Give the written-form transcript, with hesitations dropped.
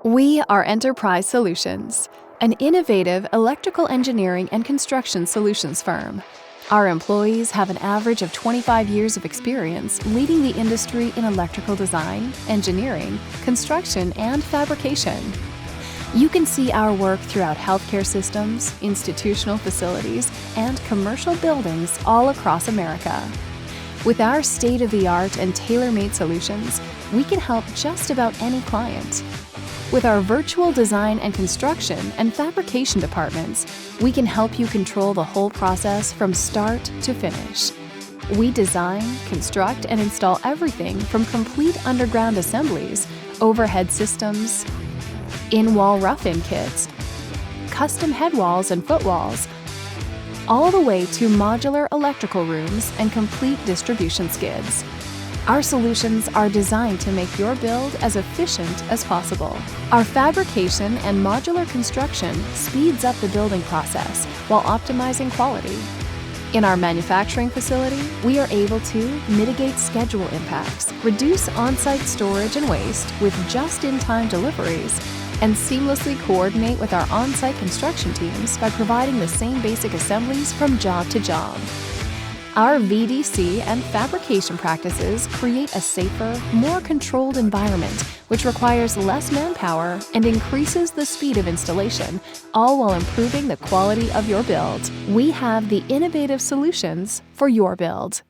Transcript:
We are Enterprise Solutions, an innovative electrical engineering and construction solutions firm. Our employees have an average of 25 years of experience leading the industry in electrical design, engineering, construction, and fabrication. You can see our work throughout healthcare systems, institutional facilities, and commercial buildings all across America. With our state-of-the-art and tailor-made solutions, we can help just about any client. With our virtual design and construction and fabrication departments, we can help you control the whole process from start to finish. We design, construct, and install everything from complete underground assemblies, overhead systems, in-wall rough-in kits, custom head walls and footwalls, all the way to modular electrical rooms and complete distribution skids. Our solutions are designed to make your build as efficient as possible. Our fabrication and modular construction speeds up the building process while optimizing quality. In our manufacturing facility, we are able to mitigate schedule impacts, reduce on-site storage and waste with just-in-time deliveries, and seamlessly coordinate with our on-site construction teams by providing the same basic assemblies from job to job. Our VDC and fabrication practices create a safer, more controlled environment, which requires less manpower and increases the speed of installation, all while improving the quality of your build. We have the innovative solutions for your build.